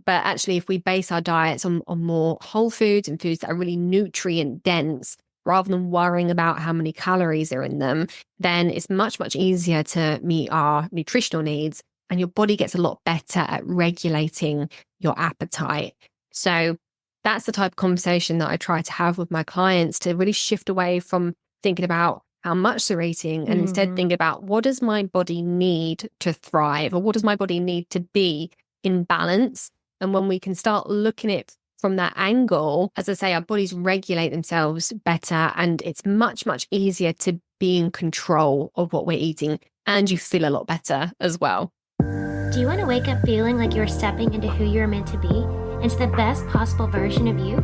But actually, if we base our diets on more whole foods and foods that are really nutrient dense, rather than worrying about how many calories are in them, then it's much, much easier to meet our nutritional needs. And your body gets a lot better at regulating your appetite. So that's the type of conversation that I try to have with my clients, to really shift away from thinking about how much they're eating and instead think about, what does my body need to thrive, or what does my body need to be in balance? And when we can start looking at it from that angle, as I say, our bodies regulate themselves better, and it's much, much easier to be in control of what we're eating, and you feel a lot better as well. Do you want to wake up feeling like you're stepping into who you're meant to be, into the best possible version of you?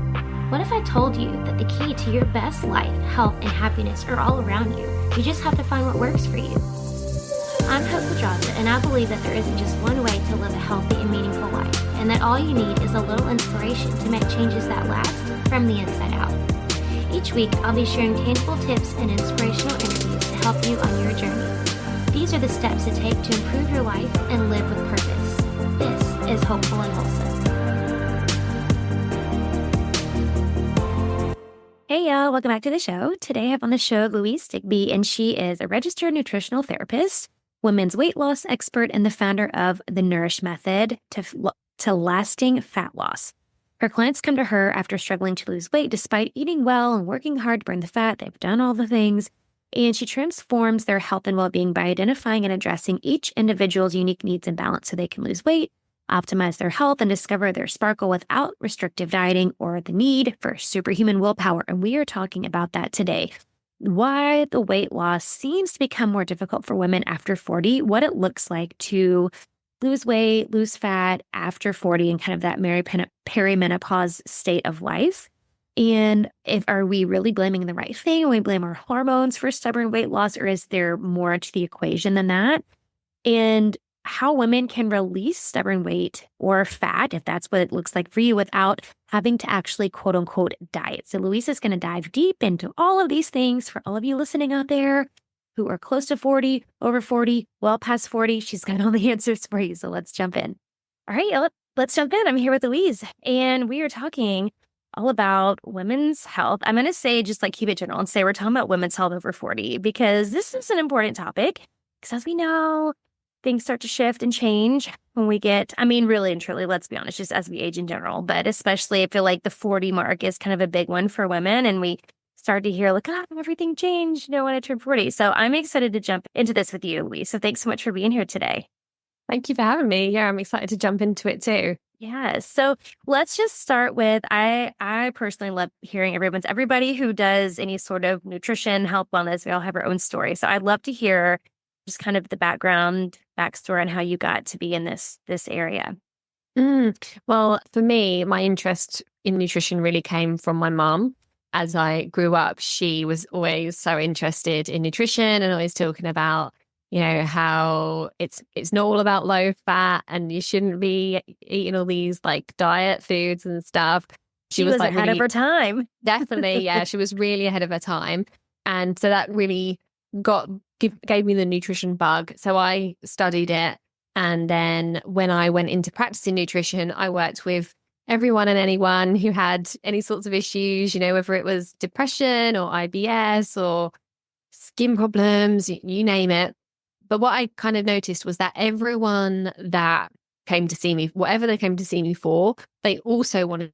What if I told you that the key to your best life, health, and happiness are all around you? You just have to find what works for you. I'm Hope Ladraza, and I believe that there isn't just one way to live a healthy and meaningful life, and that all you need is a little inspiration to make changes that last from the inside out. Each week, I'll be sharing tangible tips and inspirational interviews to help you on your journey. These are the steps to take to improve your life and live with purpose. This is Hopeful and Wholesome. Hey y'all, welcome back to the show. Today I have on the show Louise Digby, and she is a registered nutritional therapist, women's weight loss expert, and the founder of the Nourish Method to lasting fat loss. Her clients come to her after struggling to lose weight despite eating well and working hard to burn the fat. They've done all the things, and she transforms their health and well-being by identifying and addressing each individual's unique needs and balance so they can lose weight, optimize their health, and discover their sparkle without restrictive dieting or the need for superhuman willpower. And we are talking about that today. Why the weight loss seems to become more difficult for women after 40, what it looks like to lose weight, lose fat after 40, and kind of that perimenopause state of life. And are we really blaming the right thing? When we blame our hormones for stubborn weight loss, or is there more to the equation than that? And how women can release stubborn weight or fat, if that's what it looks like for you, without having to actually quote unquote diet. So Louise is going to dive deep into all of these things for all of you listening out there who are close to 40, over 40, well past 40. She's got all the answers for you. So let's jump in. All right, let's jump in. I'm here with Louise, and we are talking all about women's health. I'm going to say, just like keep it general and say we're talking about women's health over 40, because this is an important topic. Because as we know, things start to shift and change when we get, really and truly, let's be honest, just as we age in general, but especially I feel like the 40 mark is kind of a big one for women. And we start to hear like, everything changed, when I turned 40. So I'm excited to jump into this with you, Louise. So thanks so much for being here today. Thank you for having me. Yeah, I'm excited to jump into it too. Yeah. So let's just start with, I personally love hearing everybody who does any sort of nutrition, health, wellness. We all have our own story. So I'd love to hear just kind of the backstory on how you got to be in this area. Well, for me, my interest in nutrition really came from my mom. As I grew up, she was always so interested in nutrition and always talking about, how it's not all about low fat and you shouldn't be eating all these like diet foods and stuff. She was like ahead of her time. Definitely. Yeah. She was really ahead of her time. And so that really gave me the nutrition bug. So I studied it. And then when I went into practicing nutrition, I worked with everyone and anyone who had any sorts of issues, whether it was depression or IBS or skin problems, you name it. But what I kind of noticed was that everyone that came to see me, whatever they came to see me for, they also wanted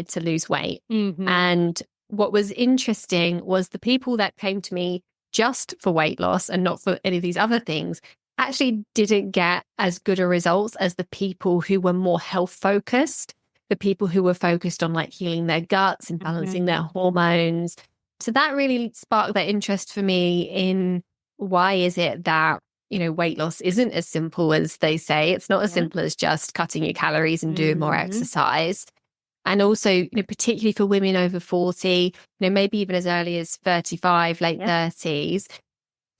to lose weight. Mm-hmm. And what was interesting was the people that came to me just for weight loss and not for any of these other things actually didn't get as good a results as the people who were more health focused, the people who were focused on like healing their guts and balancing their hormones. So that really sparked that interest for me in why is it that, weight loss isn't as simple as they say. It's not as simple as just cutting your calories and doing more exercise. And also, particularly for women over 40, maybe even as early as 35, late 30s,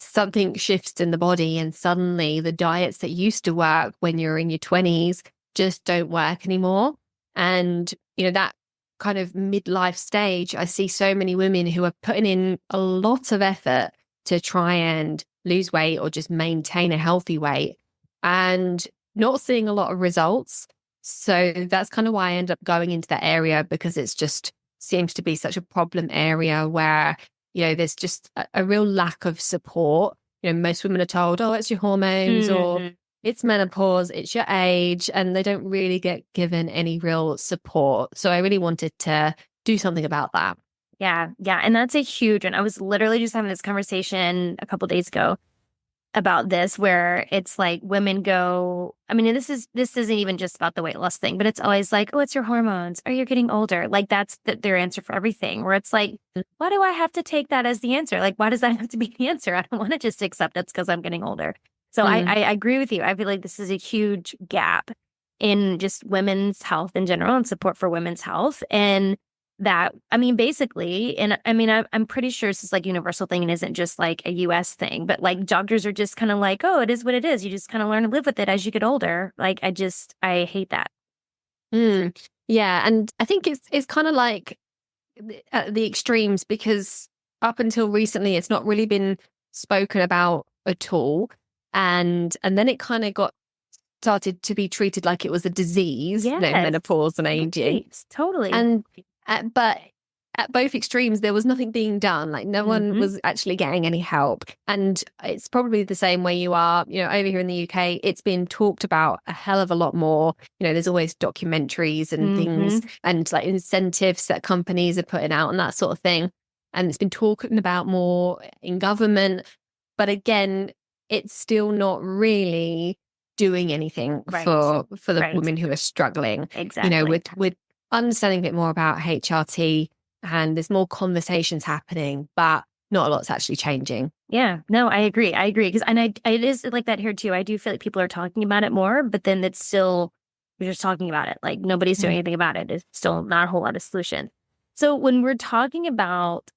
something shifts in the body and suddenly the diets that used to work when you're in your 20s just don't work anymore. And, that kind of midlife stage, I see so many women who are putting in a lot of effort to try and lose weight or just maintain a healthy weight and not seeing a lot of results. So that's kind of why I ended up going into that area, because it's just seems to be such a problem area where, there's just a real lack of support. Most women are told, oh, it's your hormones or it's menopause, it's your age, and they don't really get given any real support. So I really wanted to do something about that. Yeah. Yeah. And that's a huge one. I was literally just having this conversation a couple days ago about this, where it's like women go, I mean, this isn't even just about the weight loss thing, but it's always like, oh, it's your hormones, or you're getting older. Like that's their answer for everything, where it's like, why do I have to take that as the answer? Like, why does that have to be the answer? I don't want to just accept it's because I'm getting older. So I agree with you. I feel like this is a huge gap in just women's health in general and support for women's health. And that, I mean, basically, and I mean, I'm pretty sure this is like universal thing and isn't just like a US thing, but like doctors are just kind of like, oh, it is what it is. You just kind of learn to live with it as you get older. Like, I hate that. Yeah. And I think it's kind of like at the extremes, because up until recently, it's not really been spoken about at all. And then it kind of started to be treated like it was a disease, Yes. menopause and aging. Totally. And but at both extremes, there was nothing being done. Like no one was actually getting any help. And it's probably the same way you are, over here in the UK, it's been talked about a hell of a lot more. There's always documentaries and things and like incentives that companies are putting out and that sort of thing. And it's been talking about more in government. But again, it's still not really doing anything for the women who are struggling. Exactly. With understanding a bit more about HRT, and there's more conversations happening, but not a lot's actually changing. Yeah, no, I agree. Because it is like that here too. I do feel like people are talking about it more, but then it's still, we're just talking about it. Like nobody's doing anything about it. It's still not a whole lot of solution. So when we're talking about,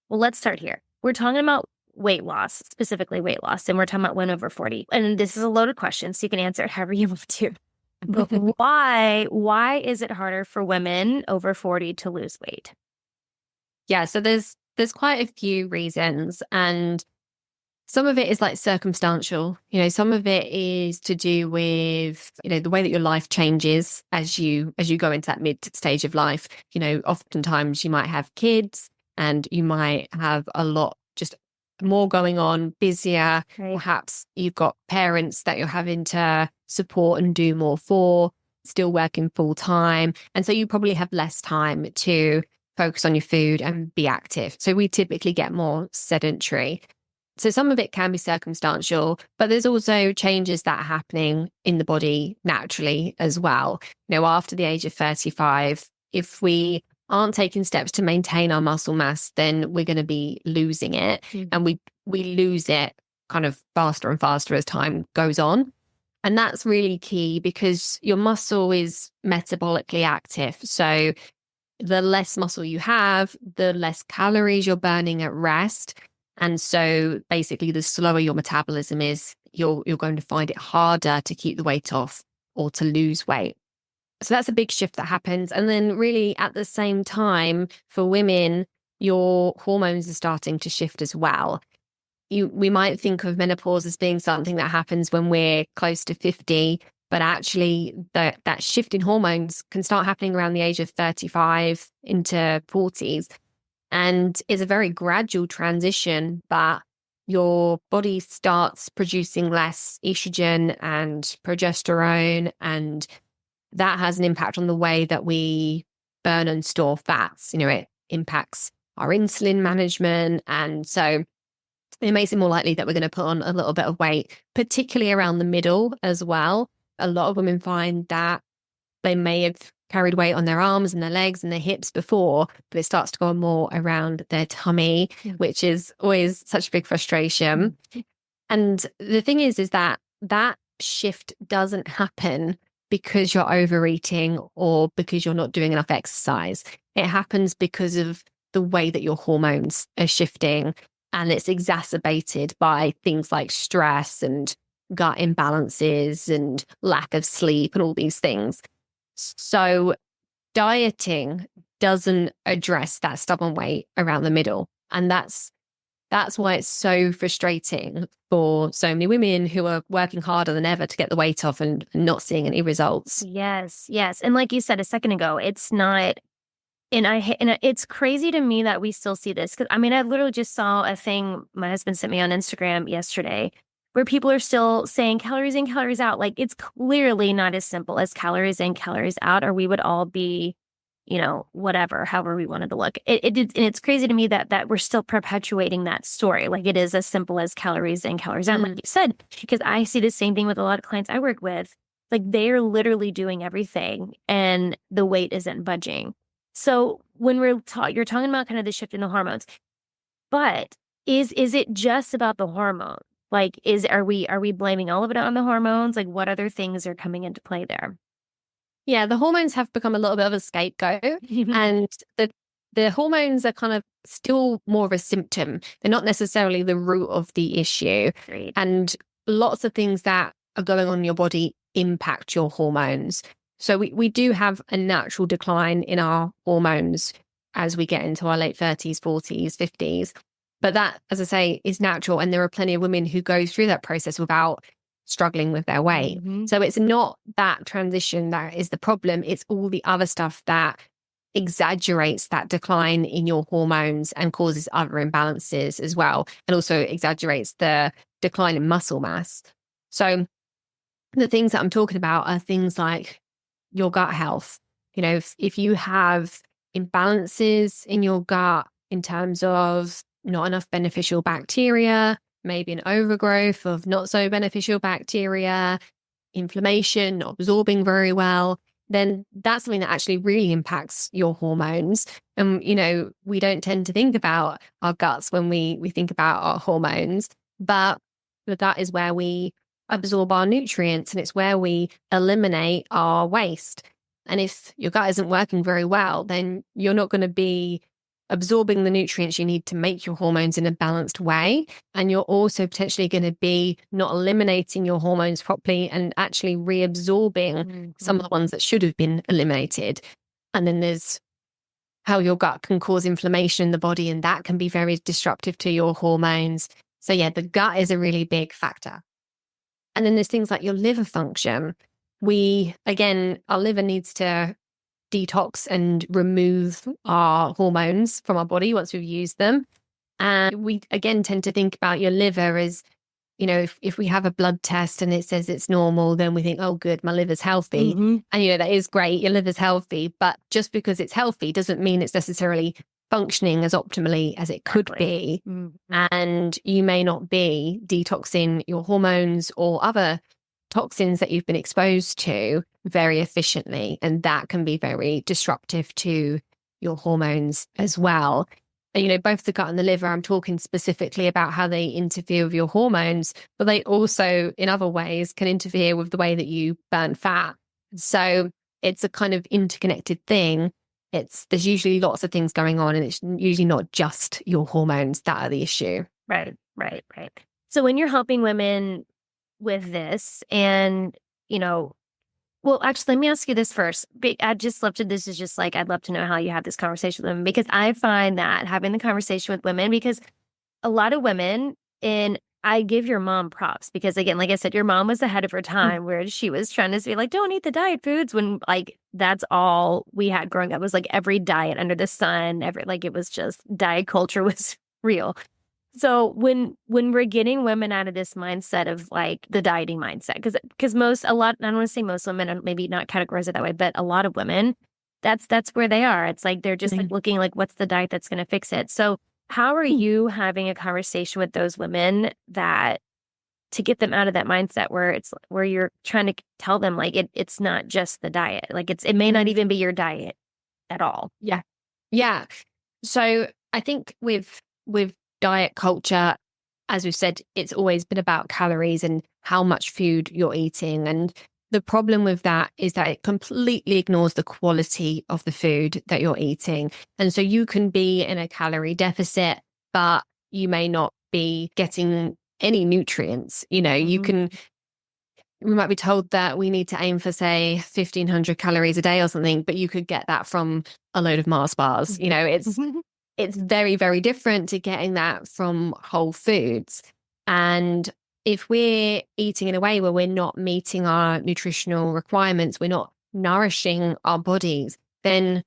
well, let's start here. We're talking about weight loss, specifically weight loss, and we're talking about women over 40. And this is a loaded question, so you can answer it however you want to. But why is it harder for women over 40 to lose weight? Yeah, so there's quite a few reasons, and some of it is like circumstantial. Some of it is to do with, the way that your life changes as you go into that mid stage of life. Oftentimes you might have kids and you might have a lot just more going on, busier. Right. Perhaps you've got parents that you're having to support and do more for, still working full time. And so you probably have less time to focus on your food and be active. So we typically get more sedentary. So some of it can be circumstantial, but there's also changes that are happening in the body naturally as well. After the age of 35, if we aren't taking steps to maintain our muscle mass, then we're going to be losing it. And we lose it kind of faster and faster as time goes on. And that's really key, because your muscle is metabolically active. So the less muscle you have, the less calories you're burning at rest. And so basically the slower your metabolism is, you're going to find it harder to keep the weight off or to lose weight. So that's a big shift that happens. And then really at the same time for women, your hormones are starting to shift as well. We might think of menopause as being something that happens when we're close to 50, but actually that shift in hormones can start happening around the age of 35 into 40s. And it's a very gradual transition, but your body starts producing less estrogen and progesterone, and that has an impact on the way that we burn and store fats. It impacts our insulin management. And so it makes it more likely that we're going to put on a little bit of weight, particularly around the middle as well. A lot of women find that they may have carried weight on their arms and their legs and their hips before, but it starts to go more around their tummy, which is always such a big frustration. And the thing is that shift doesn't happen because you're overeating or because you're not doing enough exercise. It happens because of the way that your hormones are shifting, and it's exacerbated by things like stress and gut imbalances and lack of sleep and all these things. So dieting doesn't address that stubborn weight around the middle. And that's that's why it's so frustrating for so many women who are working harder than ever to get the weight off and not seeing any results. Yes, yes. And like you said a second ago, it's not, and it's crazy to me that we still see this. Cause I mean, I literally just saw a thing my husband sent me on Instagram yesterday where people are still saying calories in, calories out. Like it's clearly not as simple as calories in, calories out, or we would all be, whatever, however we wanted to look. And it's crazy to me that we're still perpetuating that story. Like it is as simple as calories in, calories out, like you said, because I see the same thing with a lot of clients I work with. Like they're literally doing everything and the weight isn't budging. So when you're talking about kind of the shift in the hormones, but is it just about the hormone? Like, are we blaming all of it on the hormones? Like, what other things are coming into play there? Yeah, the hormones have become a little bit of a scapegoat, and the hormones are kind of still more of a symptom. They're not necessarily the root of the issue. Great. And lots of things that are going on in your body impact your hormones. So we do have a natural decline in our hormones as we get into our late 30s, 40s, 50s. But that, as I say, is natural. And there are plenty of women who go through that process without struggling with their weight. So it's not that transition that is the problem. It's all the other stuff that exaggerates that decline in your hormones and causes other imbalances as well. And also exaggerates the decline in muscle mass. So the things that I'm talking about are things like your gut health. If you have imbalances in your gut in terms of not enough beneficial bacteria, maybe an overgrowth of not so beneficial bacteria, inflammation, not absorbing very well, then that's something that actually really impacts your hormones. And, we don't tend to think about our guts when we think about our hormones, but the gut is where we absorb our nutrients and it's where we eliminate our waste. And if your gut isn't working very well, then you're not going to be absorbing the nutrients you need to make your hormones in a balanced way. And you're also potentially going to be not eliminating your hormones properly and actually reabsorbing some of the ones that should have been eliminated. And then there's how your gut can cause inflammation in the body, and that can be very disruptive to your hormones. So yeah, the gut is a really big factor. And then there's things like your liver function. Our liver needs to detox and remove our hormones from our body once we've used them. And we, again, tend to think about your liver as, if we have a blood test and it says it's normal, then we think, oh, good, my liver's healthy. And, that is great. Your liver's healthy. But just because it's healthy doesn't mean it's necessarily functioning as optimally as it could be. And you may not be detoxing your hormones or other toxins that you've been exposed to very efficiently. And that can be very disruptive to your hormones as well. And, both the gut and the liver, I'm talking specifically about how they interfere with your hormones, but they also, in other ways, can interfere with the way that you burn fat. So it's a kind of interconnected thing. There's usually lots of things going on, and it's usually not just your hormones that are the issue. Right. So when you're helping women with this, and well, actually, let me ask you this first. I'd love to know how you have this conversation with women, because I find that having the conversation with women, because a lot of women, and I give your mom props, because again, like I said, your mom was ahead of her time, where she was trying to say like, don't eat the diet foods, when like that's all we had growing up. It was like every diet under the sun, it was just diet culture was real. So when we're getting women out of this mindset of like the dieting mindset, because I don't want to say most women, and maybe not categorize it that way, but a lot of women, that's where they are. It's like they're just like looking like, what's the diet that's going to fix it? So how are you having a conversation with those women to get them out of that mindset where you're trying to tell them like it's not just the diet, like it may not even be your diet at all. Yeah. So I think with diet culture, as we've said, it's always been about calories and how much food you're eating. And the problem with that is that it completely ignores the quality of the food that you're eating. And so you can be in a calorie deficit, but you may not be getting any nutrients. We might be told that we need to aim for, say, 1,500 calories a day or something, but you could get that from a load of Mars bars. It's it's very, very different to getting that from whole foods. And if we're eating in a way where we're not meeting our nutritional requirements, we're not nourishing our bodies, then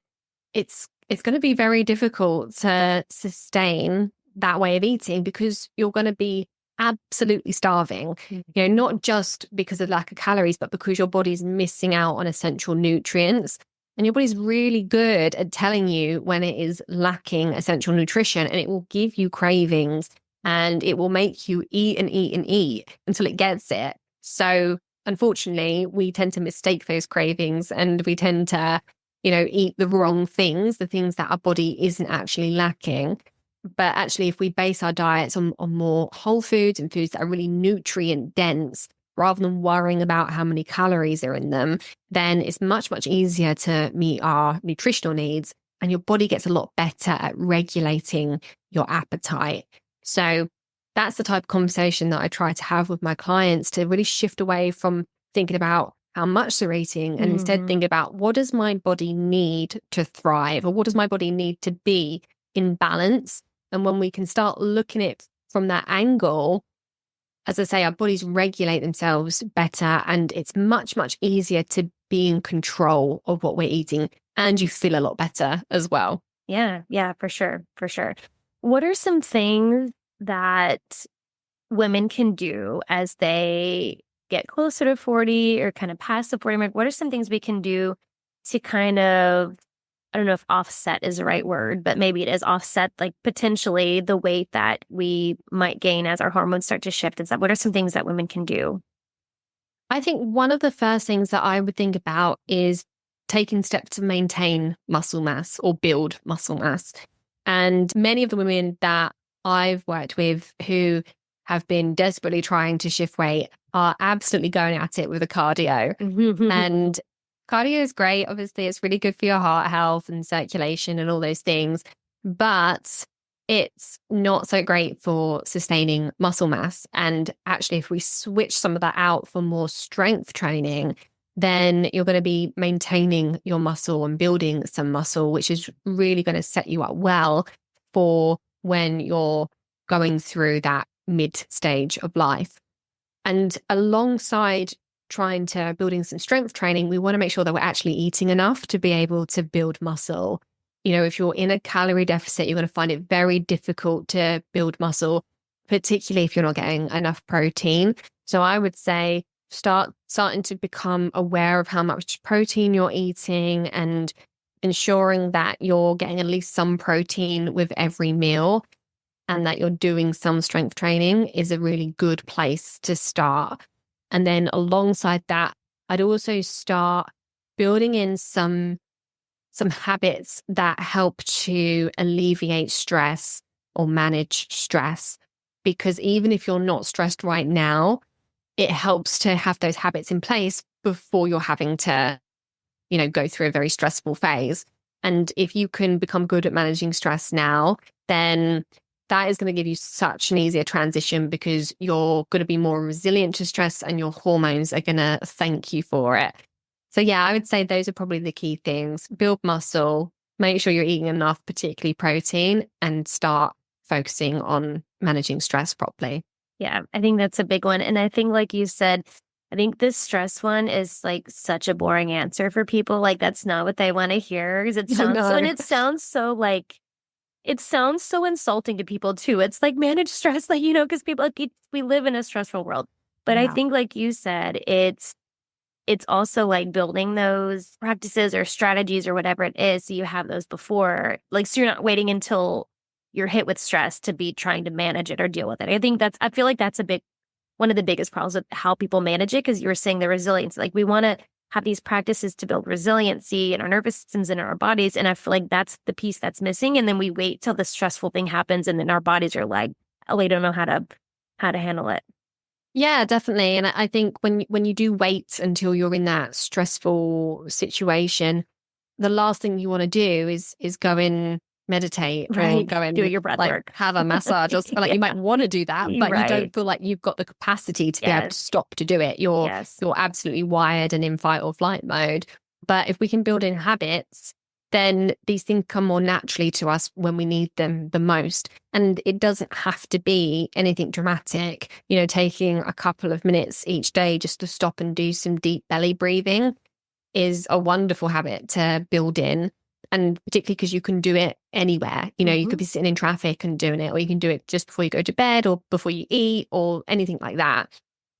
it's going to be very difficult to sustain that way of eating, because you're going to be absolutely starving, not just because of lack of calories, but because your body's missing out on essential nutrients. And your body's really good at telling you when it is lacking essential nutrition, and it will give you cravings, and it will make you eat and eat and eat until it gets it. So unfortunately, we tend to mistake those cravings, and we tend to, eat the wrong things, the things that our body isn't actually lacking. But actually, if we base our diets on more whole foods and foods that are really nutrient dense, rather than worrying about how many calories are in them, then it's much, much easier to meet our nutritional needs, and your body gets a lot better at regulating your appetite. So that's the type of conversation that I try to have with my clients, to really shift away from thinking about how much they're eating and instead think about, what does my body need to thrive, or what does my body need to be in balance? And when we can start looking at it from that angle, as I say, our bodies regulate themselves better, and it's much, much easier to be in control of what we're eating, and you feel a lot better as well. Yeah, for sure. For sure. What are some things that women can do as they get closer to 40 or kind of past the 40 mark? What are some things we can do to kind of, I don't know if offset is the right word, but maybe it is offset, like potentially the weight that we might gain as our hormones start to shift and stuff? What are some things that women can do? I think one of the first things that I would think about is taking steps to maintain muscle mass or build muscle mass. And many of the women that I've worked with who have been desperately trying to shift weight are absolutely going at it with a cardio. And cardio is great. Obviously, it's really good for your heart health and circulation and all those things. But it's not so great for sustaining muscle mass. And actually, if we switch some of that out for more strength training, then you're going to be maintaining your muscle and building some muscle, which is really going to set you up well for when you're going through that mid stage of life. And alongside trying to building some strength training, we want to make sure that we're actually eating enough to be able to build muscle. If you're in a calorie deficit, you're going to find it very difficult to build muscle, particularly if you're not getting enough protein. So I would say starting to become aware of how much protein you're eating, and ensuring that you're getting at least some protein with every meal, and that you're doing some strength training is a really good place to start. And then alongside that, I'd also start building in some habits that help to alleviate stress or manage stress. Because even if you're not stressed right now, it helps to have those habits in place before you're having to, go through a very stressful phase. And if you can become good at managing stress now, then that is going to give you such an easier transition, because you're going to be more resilient to stress and your hormones are going to thank you for it. So yeah, I would say those are probably the key things. Build muscle, make sure you're eating enough, particularly protein, and start focusing on managing stress properly. Yeah, I think that's a big one. And I think, like you said, I think this stress one is like such a boring answer for people. Like, that's not what they want to hear, because it sounds No. and it sounds so like, it sounds so insulting to people too. It's like, manage stress, like, because people, like, we live in a stressful world. But I think, like you said, it's also like building those practices or strategies or whatever it is, so you have those before, like, so you're not waiting until you're hit with stress to be trying to manage it or deal with it. I feel like that's one of the biggest problems with how people manage it, because you were saying the resilience. Like, we want to have these practices to build resiliency in our nervous systems and in our bodies. And I feel like that's the piece that's missing. And then we wait till the stressful thing happens, and then our bodies are like, oh, we don't know how to handle it. Yeah, definitely. And I think when you do wait until you're in that stressful situation, the last thing you want to do is go and meditate, Right. or go and do your breath work, have a massage, or like you might want to do that, but you don't feel like you've got the capacity to be able to stop to do it. You're absolutely wired and in fight or flight mode. But if we can build in habits then these things come more naturally to us when we need them the most. And it doesn't have to be anything dramatic, taking a couple of minutes each day just to stop and do some deep belly breathing is a wonderful habit to build in. And particularly because you can do it anywhere, you could be sitting in traffic and doing it, or you can do it just before you go to bed or before you eat or anything like that.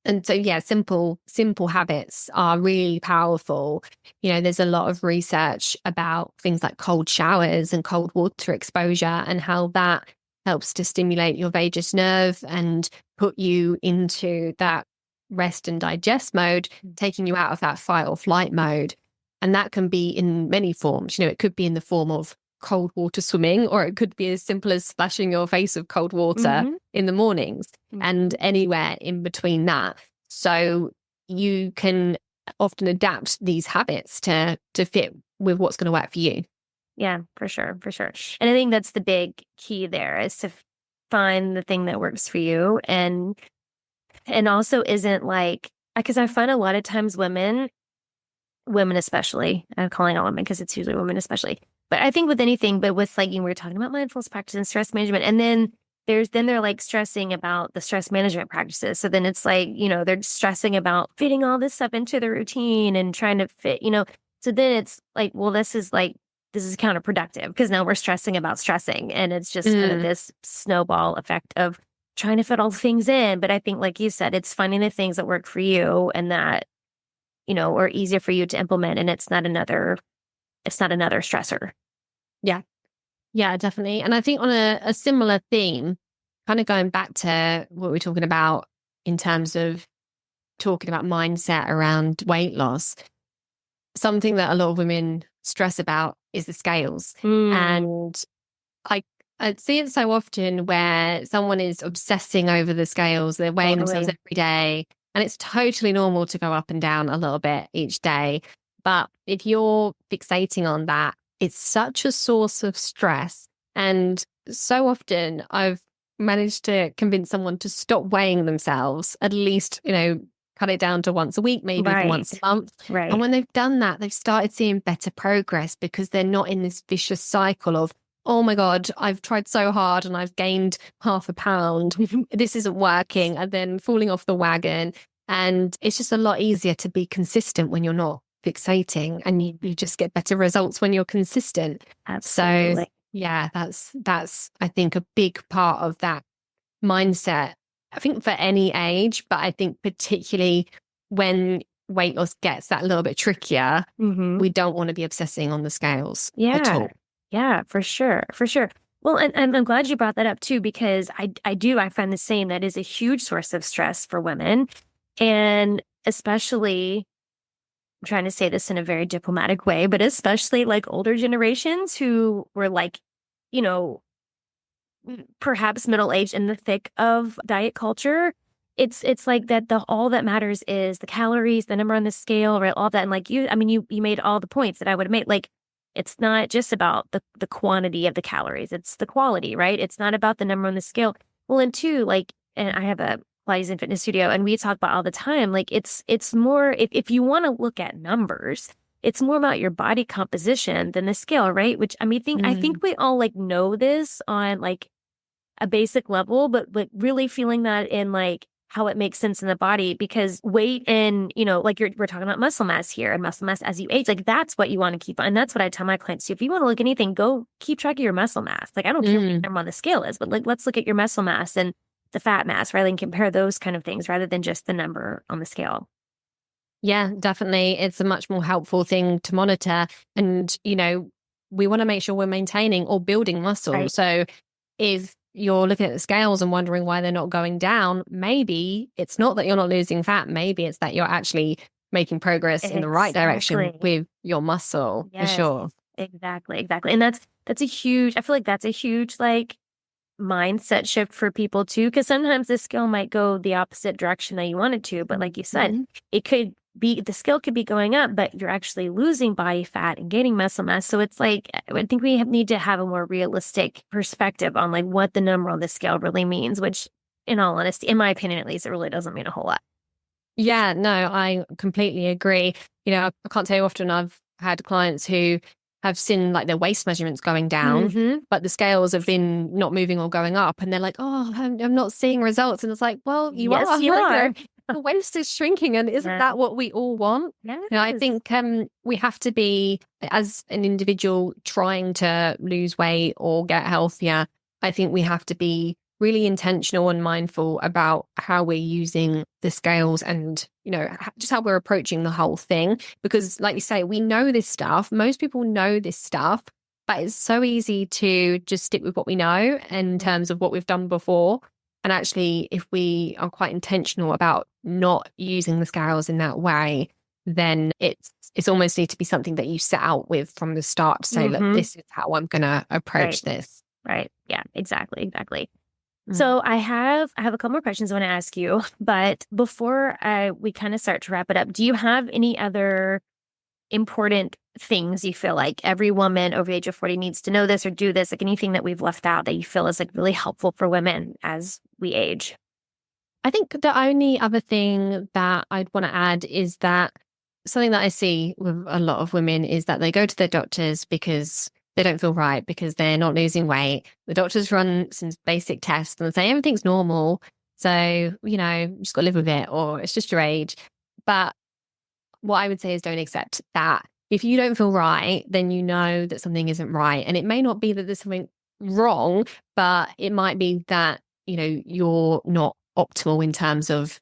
And so, yeah, simple habits are really powerful. There's a lot of research about things like cold showers and cold water exposure and how that helps to stimulate your vagus nerve and put you into that rest and digest mode, taking you out of that fight or flight mode. And that can be in many forms. It could be in the form of cold water swimming, or it could be as simple as splashing your face with cold water in the mornings and anywhere in between that. So you can often adapt these habits to fit with what's going to work for you. Yeah, for sure. And I think that's the big key there, is to find the thing that works for you. And also isn't like, because I find a lot of times women especially, I'm calling all women because it's usually women especially, but I think with anything, but with like, we were talking about mindfulness practice and stress management, and then they're like stressing about the stress management practices. So then it's like, they're stressing about fitting all this stuff into the routine and trying to fit, so then it's like, well, this is counterproductive because now we're stressing about stressing, and it's just kind of this snowball effect of trying to fit all things in. But I think, like you said, it's finding the things that work for you and that, or easier for you to implement, and it's not another stressor. Yeah, definitely. And I think on a similar theme, kind of going back to what we're talking about in terms of talking about mindset around weight loss, something that a lot of women stress about is the scales. And I see it so often where someone is obsessing over the scales, they're weighing themselves every day. And it's totally normal to go up and down a little bit each day. But if you're fixating on that, it's such a source of stress. And so often I've managed to convince someone to stop weighing themselves, at least, cut it down to once a week, maybe even once a month. Right. And when they've done that, they've started seeing better progress because they're not in this vicious cycle of, oh my God, I've tried so hard and I've gained half a pound. This isn't working. And then falling off the wagon. And it's just a lot easier to be consistent when you're not fixating, and you just get better results when you're consistent. Absolutely. So yeah, that's I think a big part of that mindset. I think for any age, but I think particularly when weight loss gets that little bit trickier, we don't want to be obsessing on the scales at all. Yeah, for sure. Well, and I'm glad you brought that up too, because I find the same. That is a huge source of stress for women. And especially, I'm trying to say this in a very diplomatic way, but especially like older generations who were like, perhaps middle-aged in the thick of diet culture. It's like that all that matters is the calories, the number on the scale, right? All that. And like you made all the points that I would have made. Like, it's not just about the quantity of the calories, it's the quality, right? It's not about the number on the scale. Well, and two, like, and I have a Pilates and fitness studio, and we talk about all the time, like it's more, if you want to look at numbers, it's more about your body composition than the scale, right? Which I think we all like know this on like a basic level, but like really feeling that in like how it makes sense in the body, because weight and, like we're talking about muscle mass here, and muscle mass as you age, like that's what you want to keep on. And that's what I tell my clients too. If you want to look at anything, go keep track of your muscle mass. Like, I don't care what the number on the scale is, but like, let's look at your muscle mass and the fat mass, right? And compare those kind of things rather than just the number on the scale. Yeah, definitely. It's a much more helpful thing to monitor. And, we want to make sure we're maintaining or building muscle. Right. So if you're looking at the scales and wondering why they're not going down, maybe it's not that you're not losing fat. Maybe it's that you're actually making progress in the right direction with your muscle. Yes, for sure. Exactly. And that's a huge, I feel like that's a huge like mindset shift for people too, because sometimes the scale might go the opposite direction that you wanted to, but like you said, it could be, the scale could be going up, but you're actually losing body fat and gaining muscle mass. So it's like, I think we need to have a more realistic perspective on like what the number on the scale really means, which in all honesty, in my opinion, at least, it really doesn't mean a whole lot. Yeah, no, I completely agree. I can't tell you often I've had clients who have seen like their waist measurements going down, but the scales have been not moving or going up. And they're like, oh, I'm not seeing results. And it's like, well, you Yes, are. you are. The waist is shrinking. And isn't that what we all want? Yes. I think we have to be, as an individual trying to lose weight or get healthier, I think we have to be really intentional and mindful about how we're using the scales and, just how we're approaching the whole thing. Because like you say, we know this stuff. Most people know this stuff, but it's so easy to just stick with what we know in terms of what we've done before. And actually, if we are quite intentional about not using the scales in that way, then it's almost need to be something that you set out with from the start to say, look, this is how I'm going to approach this. Right. Yeah, exactly. So I have a couple more questions I want to ask you, but before we kind of start to wrap it up, do you have any other important things you feel like every woman over the age of 40 needs to know this or do this, like anything that we've left out that you feel is like really helpful for women as we age? I think the only other thing that I'd want to add is that something that I see with a lot of women is that they go to their doctors because they don't feel right, because they're not losing weight. The doctors run some basic tests and say everything's normal. So, just got to live with it, or it's just your age. But what I would say is don't accept that. If you don't feel right, then you know that something isn't right. And it may not be that there's something wrong, but it might be that, you're not optimal in terms of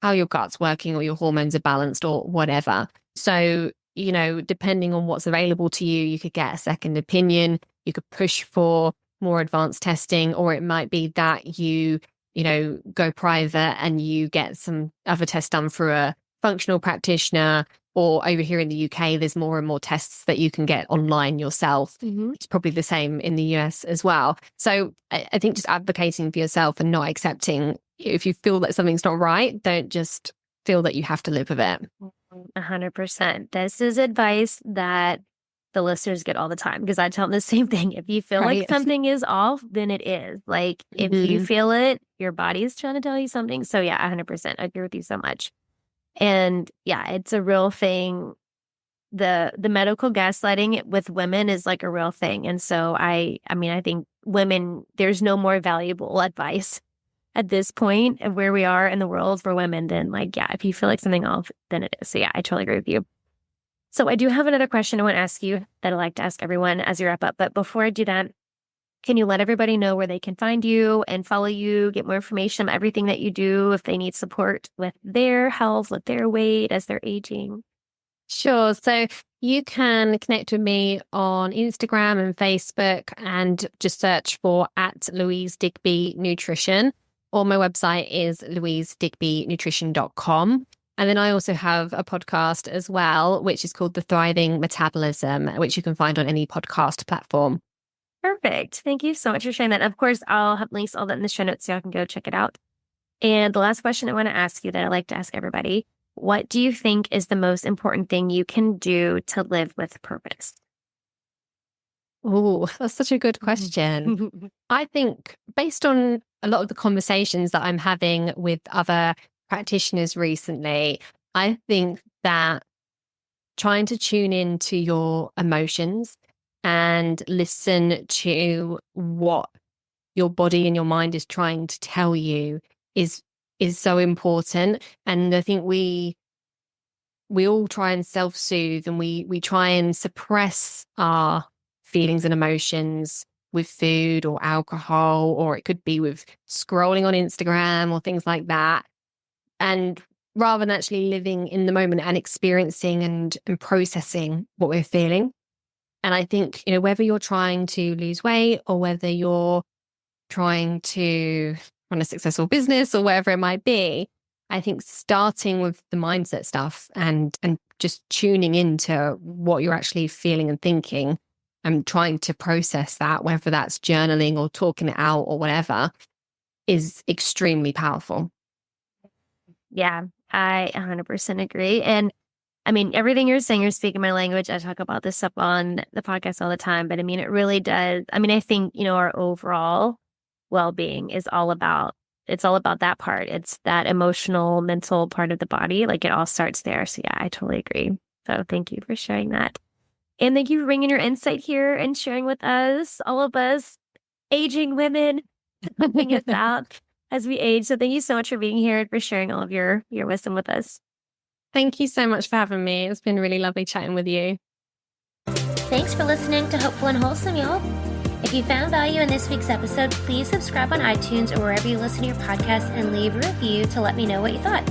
how your gut's working or your hormones are balanced or whatever. So, depending on what's available to you, you could get a second opinion, you could push for more advanced testing, or it might be that you go private and you get some other tests done through a functional practitioner, or over here in the UK, there's more and more tests that you can get online yourself. It's probably the same in the US as well. So I think just advocating for yourself and not accepting, if you feel that something's not right, don't just feel that you have to live with it. 100%. This is advice that the listeners get all the time, because I tell them the same thing. If you feel like something is off, then it is. Like if you feel it, your body is trying to tell you something. So yeah, 100%. I agree with you so much. And yeah, it's a real thing. The medical gaslighting with women is like a real thing. And so I think women, there's no more valuable advice at this point of where we are in the world for women than like, yeah, if you feel like something off, then it is. So yeah, I totally agree with you. So I do have another question I want to ask you that I like to ask everyone as you wrap up. But before I do that, can you let everybody know where they can find you and follow you, get more information on everything that you do if they need support with their health, with their weight as they're aging? Sure. So you can connect with me on Instagram and Facebook and just search for @Louise Digby Nutrition, or my website is louisedigbynutrition.com. And then I also have a podcast as well, which is called The Thriving Metabolism, which you can find on any podcast platform. Perfect. Thank you so much for sharing that. Of course, I'll have links all that in the show notes so y'all can go check it out. And the last question I want to ask you that I like to ask everybody, what do you think is the most important thing you can do to live with purpose? Oh, that's such a good question. I think based on a lot of the conversations that I'm having with other practitioners recently, I think that trying to tune into your emotions and listen to what your body and your mind is trying to tell you is so important. And I think we all try and self-soothe, and we try and suppress our feelings and emotions with food or alcohol, or it could be with scrolling on Instagram or things like that. And rather than actually living in the moment and experiencing and processing what we're feeling. And I think, whether you're trying to lose weight or whether you're trying to run a successful business or whatever it might be, I think starting with the mindset stuff and just tuning into what you're actually feeling and thinking and trying to process that, whether that's journaling or talking it out or whatever, is extremely powerful. Yeah, I 100% agree. And I mean, everything you're saying, you're speaking my language. I talk about this stuff on the podcast all the time, but I mean, it really does. I mean, I think, our overall well-being is it's all about that part. It's that emotional, mental part of the body. Like it all starts there. So yeah, I totally agree. So thank you for sharing that. And thank you for bringing your insight here and sharing with us, all of us aging women, helping us out as we age. So thank you so much for being here and for sharing all of your wisdom with us. Thank you so much for having me. It's been really lovely chatting with you. Thanks for listening to Hopeful and Wholesome, y'all. If you found value in this week's episode, please subscribe on iTunes or wherever you listen to your podcast and leave a review to let me know what you thought.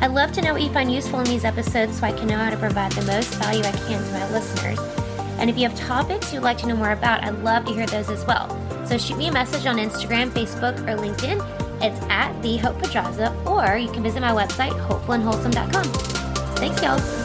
I'd love to know what you find useful in these episodes so I can know how to provide the most value I can to my listeners. And if you have topics you'd like to know more about, I'd love to hear those as well. So shoot me a message on Instagram, Facebook, or LinkedIn. It's @TheHopePedraza, or you can visit my website, hopefulandwholesome.com. Thanks, y'all.